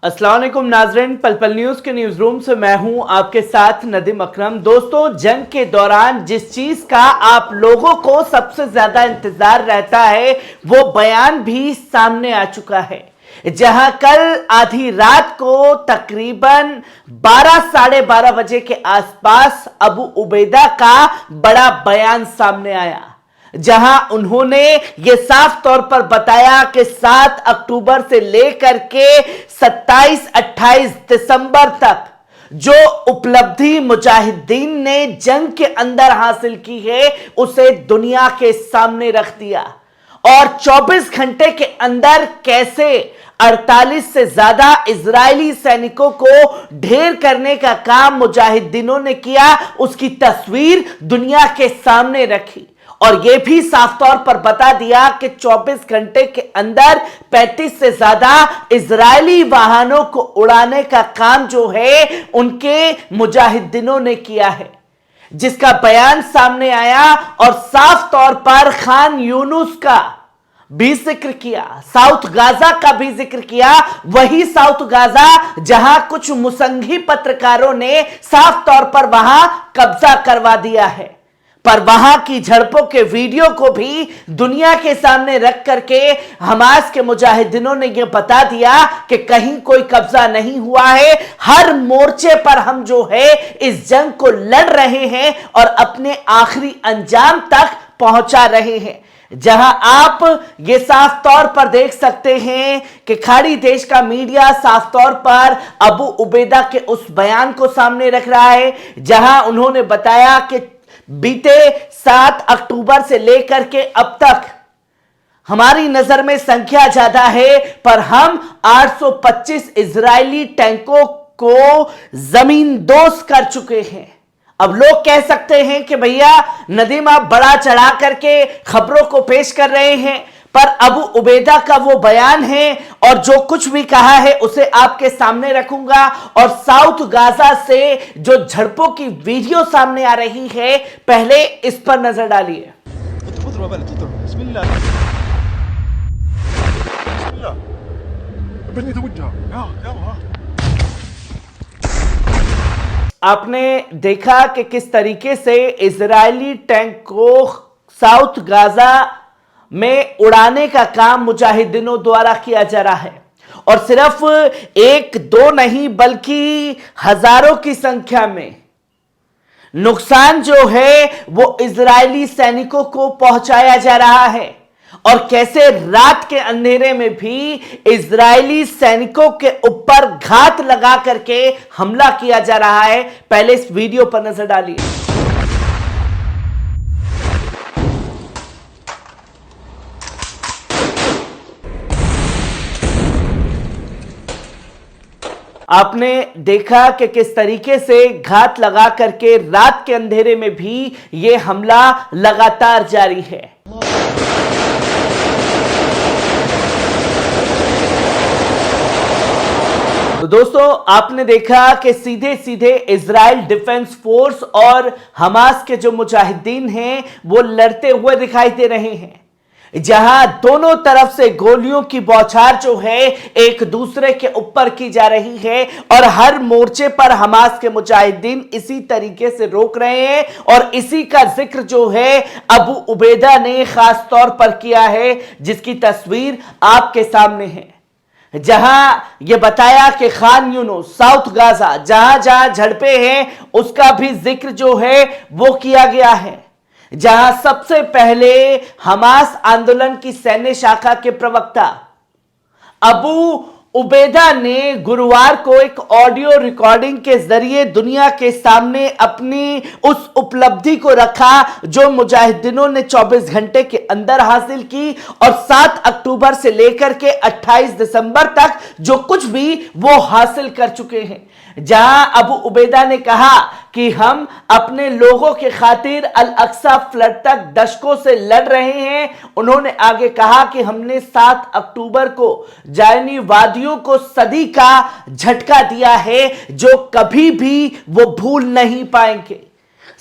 अस्सलाम वालेकुम नाज़रीन, पल पल न्यूज के न्यूज रूम से मैं हूं आपके साथ नदीम अकरम। दोस्तों, जंग के दौरान जिस चीज का आप लोगों को सबसे ज्यादा इंतजार रहता है वो बयान भी सामने आ चुका है। जहां कल आधी रात को तकरीबन 12 साढ़े 12 बजे के आसपास अबू उबैदा का बड़ा बयान सामने आया, जहां उन्होंने यह साफ तौर पर बताया कि 7 अक्टूबर से लेकर के 27-28 दिसंबर तक जो उपलब्धि मुजाहिदीन ने जंग के अंदर हासिल की है उसे दुनिया के सामने रख दिया, और 24 घंटे के अंदर कैसे 48 से ज्यादा इजरायली सैनिकों को ढेर करने का काम मुजाहिदीनों ने किया उसकी तस्वीर दुनिया के सामने रखी। और यह भी साफ तौर पर बता दिया कि 24 घंटे के अंदर 35 से ज्यादा इजरायली वाहनों को उड़ाने का काम जो है उनके मुजाहिदीनों ने किया है, जिसका बयान सामने आया। और साफ तौर पर खान यूनुस का भी जिक्र किया, साउथ गाजा का भी जिक्र किया, वही साउथ गाजा जहां कुछ मुसंगी पत्रकारों ने साफ तौर पर वहां कब्जा करवा दिया है। पर वहां की झड़पों के वीडियो को भी दुनिया के सामने रख करके हमास के मुजाहिदीनों ने यह बता दिया कि कहीं कोई कब्जा नहीं हुआ है। हर मोर्चे पर हम जो है इस जंग को लड़ रहे हैं और अपने आखिरी अंजाम तक पहुंचा रहे हैं। जहां आप ये साफ तौर पर देख सकते हैं कि खाड़ी देश का मीडिया साफ तौर पर अबू उबैदा के उस बयान को सामने रख रहा है, जहां उन्होंने बताया कि बीते 7 अक्टूबर से लेकर के अब तक हमारी नजर में संख्या ज्यादा है, पर हम 825 इजरायली टैंकों को जमींदोज कर चुके हैं। अब लोग कह सकते हैं कि भैया नदीम आप बड़ा चढ़ा करके खबरों को पेश कर रहे हैं, पर अबू उबैदा का वो बयान है और जो कुछ भी कहा है उसे आपके सामने रखूंगा। और साउथ गाजा से जो झड़पों की वीडियो सामने आ रही है, पहले इस पर नजर डालिए। आपने देखा कि किस तरीके से इजरायली टैंक को साउथ गाजा में उड़ाने का काम मुजाहिदीनों द्वारा किया जा रहा है, और सिर्फ एक दो नहीं बल्कि हजारों की संख्या में नुकसान जो है वो इजरायली सैनिकों को पहुंचाया जा रहा है। और कैसे रात के अंधेरे में भी इजरायली सैनिकों के ऊपर घात लगा करके हमला किया जा रहा है, पहले इस वीडियो पर नजर डालिए। आपने देखा कि किस तरीके से घात लगा करके रात के अंधेरे में भी यह हमला लगातार जारी है। तो दोस्तों, आपने देखा कि सीधे सीधे इजराइल डिफेंस फोर्स और हमास के जो मुजाहिदीन हैं वो लड़ते हुए दिखाई दे रहे हैं, जहां दोनों तरफ से गोलियों की बौछार जो है एक दूसरे के ऊपर की जा रही है। और हर मोर्चे पर हमास के मुजाहिदीन इसी तरीके से रोक रहे हैं, और इसी का जिक्र जो है अबू उबैदा ने खास तौर पर किया है, जिसकी तस्वीर आपके सामने है। जहां यह बताया कि खान यूनुस, साउथ गाजा, जहां जहां झड़पे हैं उसका भी जिक्र जो है वो किया गया है, जहां सबसे पहले हमास आंदोलन की सैन्य शाखा के प्रवक्ता अबू उबैदा ने गुरुवार को एक ऑडियो रिकॉर्डिंग के जरिए दुनिया के सामने अपनी उस उपलब्धि को रखा जो मुजाहिदीनों ने 24 घंटे के अंदर हासिल की, और 7 अक्टूबर से लेकर के 28 दिसंबर तक जो कुछ भी वो हासिल कर चुके हैं। जहां अबू उबैदा ने कहा कि हम अपने लोगों के खातिर अल अक्सा फ्लड तक दशकों से लड़ रहे हैं। उन्होंने आगे कहा कि हमने 7 अक्टूबर को जायनी वादियों को सदी का झटका दिया है जो कभी भी वो भूल नहीं पाएंगे।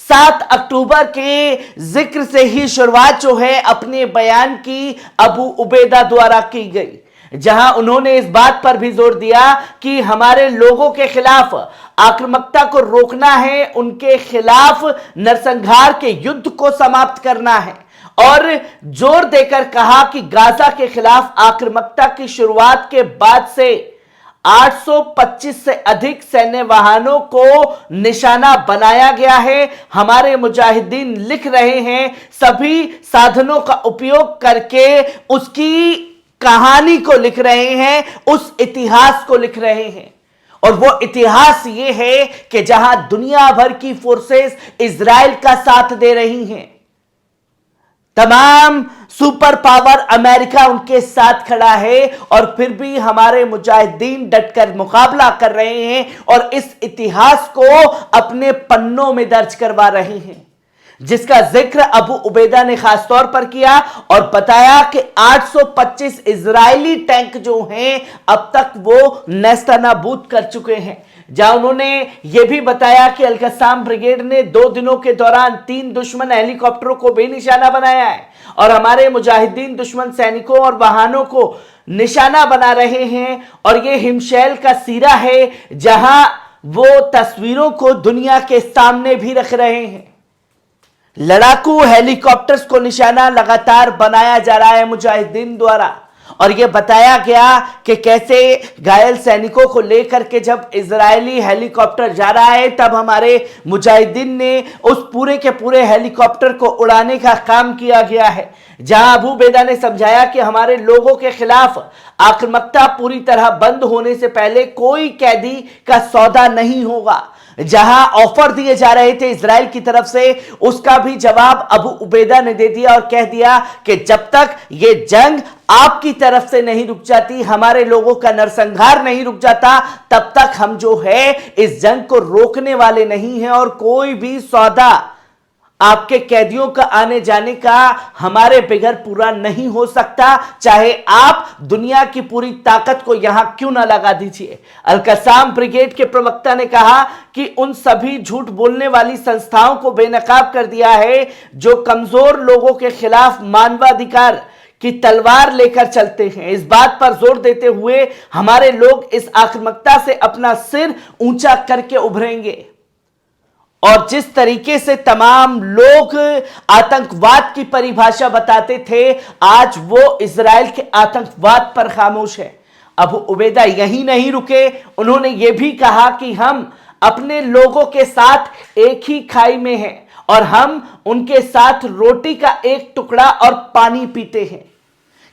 7 अक्टूबर के जिक्र से ही शुरुआत जो है अपने बयान की अबू उबैदा द्वारा की गई, जहां उन्होंने इस बात पर भी जोर दिया कि हमारे लोगों के खिलाफ आक्रामकता को रोकना है, उनके खिलाफ नरसंहार के युद्ध को समाप्त करना है, और जोर देकर कहा कि गाजा के खिलाफ आक्रामकता की शुरुआत के बाद से 825 से अधिक सैन्य वाहनों को निशाना बनाया गया है। हमारे मुजाहिदीन लिख रहे हैं, सभी साधनों का उपयोग करके उसकी कहानी को लिख रहे हैं, उस इतिहास को लिख रहे हैं। और वो इतिहास ये है कि जहां दुनिया भर की फोर्सेस इजराइल का साथ दे रही हैं, तमाम सुपर पावर अमेरिका उनके साथ खड़ा है, और फिर भी हमारे मुजाहिदीन डटकर मुकाबला कर रहे हैं और इस इतिहास को अपने पन्नों में दर्ज करवा रहे हैं, जिसका जिक्र अबू उबैदा ने खास तौर पर किया और बताया कि 825 इजरायली टैंक जो हैं अब तक वो नेस्तनाबूद कर चुके हैं। जहां उन्होंने यह भी बताया कि अल-कस्साम ब्रिगेड ने 2 दिनों के दौरान 3 दुश्मन हेलीकॉप्टरों को बेनिशाना बनाया है, और हमारे मुजाहिदीन दुश्मन सैनिकों और वाहनों को निशाना बना रहे हैं। और यह हिमशैल का सीरा है जहां वो तस्वीरों को दुनिया के सामने भी रख रहे हैं। लड़ाकू हेलीकॉप्टर्स को निशाना लगातार बनाया जा रहा है मुजाहिदीन द्वारा, और यह बताया गया कि कैसे घायल सैनिकों को लेकर के जब इजरायली हेलीकॉप्टर जा रहा है, तब हमारे मुजाहिदीन ने उस पूरे के पूरे हेलीकॉप्टर को उड़ाने का काम किया गया है। जहां अबू उबैदा ने समझाया कि हमारे लोगों के खिलाफ आक्रामकता पूरी तरह बंद होने से पहले कोई कैदी का सौदा नहीं होगा। जहां ऑफर दिए जा रहे थे इजराइल की तरफ से, उसका भी जवाब अबू उबैदा ने दे दिया और कह दिया कि जब तक ये जंग आपकी तरफ से नहीं रुक जाती, हमारे लोगों का नरसंहार नहीं रुक जाता, तब तक हम जो है इस जंग को रोकने वाले नहीं हैं, और कोई भी सौदा आपके कैदियों का आने जाने का हमारे बगैर पूरा नहीं हो सकता, चाहे आप दुनिया की पूरी ताकत को यहां क्यों ना लगा दीजिए। अल-कस्साम ब्रिगेड के प्रवक्ता ने कहा कि उन सभी झूठ बोलने वाली संस्थाओं को बेनकाब कर दिया है जो कमजोर लोगों के खिलाफ मानवाधिकार की तलवार लेकर चलते हैं। इस बात पर जोर देते हुए हमारे लोग इस आक्रामकता से अपना सिर ऊंचा करके उभरेंगे, और जिस तरीके से तमाम लोग आतंकवाद की परिभाषा बताते थे, आज वो इजराइल के आतंकवाद पर खामोश है। अबू उबैदा यहीं नहीं रुके, उन्होंने ये भी कहा कि हम अपने लोगों के साथ एक ही खाई में हैं, और हम उनके साथ रोटी का एक टुकड़ा और पानी पीते हैं।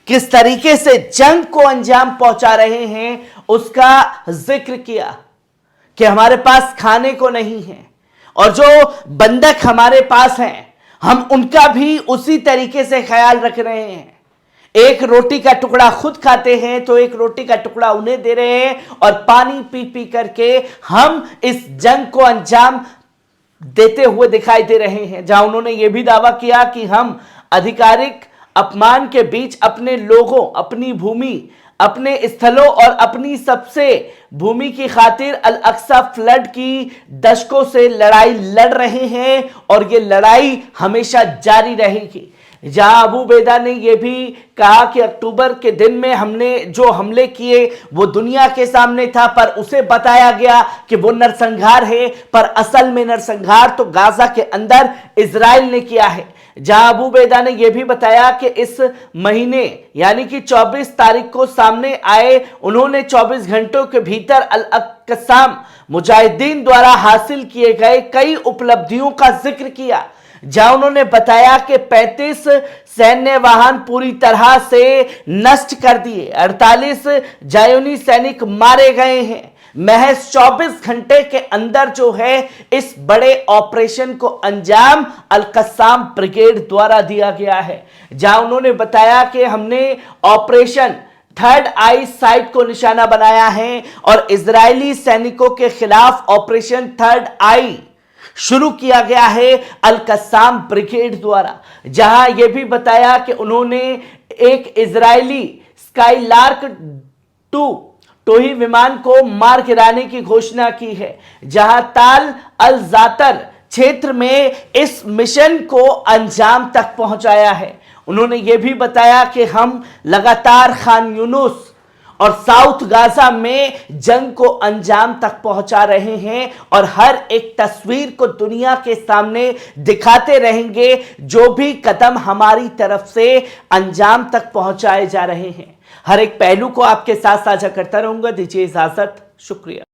किस तरीके से जंग को अंजाम पहुंचा रहे हैं उसका जिक्र किया कि हमारे पास खाने को नहीं है, और जो बंधक हमारे पास हैं हम उनका भी उसी तरीके से ख्याल रख रहे हैं। एक रोटी का टुकड़ा खुद खाते हैं तो एक रोटी का टुकड़ा उन्हें दे रहे हैं, और पानी पी पी करके हम इस जंग को अंजाम देते हुए दिखाई दे रहे हैं। जहां उन्होंने यह भी दावा किया कि हम आधिकारिक अपमान के बीच अपने लोगों, अपनी भूमि, अपने स्थलों और अपनी सबसे भूमि की खातिर अल अक्सा फ्लड की दशकों से लड़ाई लड़ रहे हैं, और ये लड़ाई हमेशा जारी रहेगी। जहां अबू उबैदा ने यह भी कहा कि अक्टूबर के दिन में हमने जो हमले किए वो दुनिया के सामने था, पर उसे बताया गया कि वो नरसंहार है, पर असल में नरसंहार तो गाजा के अंदर इजराइल ने किया है। जहां अबू उबैदा ने यह भी बताया कि इस महीने यानी कि 24 तारीख को सामने आए, उन्होंने 24 घंटों के भीतर अल-कस्साम मुजाहिदीन द्वारा हासिल किए गए कई उपलब्धियों का जिक्र किया। जहां उन्होंने बताया कि 35 सैन्य वाहन पूरी तरह से नष्ट कर दिए, 48 जायोनी सैनिक मारे गए हैं। महज 24 घंटे के अंदर जो है इस बड़े ऑपरेशन को अंजाम अल-कस्साम ब्रिगेड द्वारा दिया गया है। जहां उन्होंने बताया कि हमने ऑपरेशन थर्ड आई साइट को निशाना बनाया है, और इजरायली सैनिकों के खिलाफ ऑपरेशन थर्ड आई शुरू किया गया है अल-कस्साम ब्रिगेड द्वारा। जहां यह भी बताया कि उन्होंने एक इजरायली स्काईलार्क 2 टोही विमान को मार गिराने की घोषणा की है। जहां ताल अल जातर क्षेत्र में इस मिशन को अंजाम तक पहुंचाया है। उन्होंने यह भी बताया कि हम लगातार खान यूनुस और साउथ गाजा में जंग को अंजाम तक पहुंचा रहे हैं और हर एक तस्वीर को दुनिया के सामने दिखाते रहेंगे। जो भी कदम हमारी तरफ से अंजाम तक पहुंचाए जा रहे हैं, हर एक पहलू को आपके साथ साझा करता रहूंगा। दीजिए इजाजत, शुक्रिया।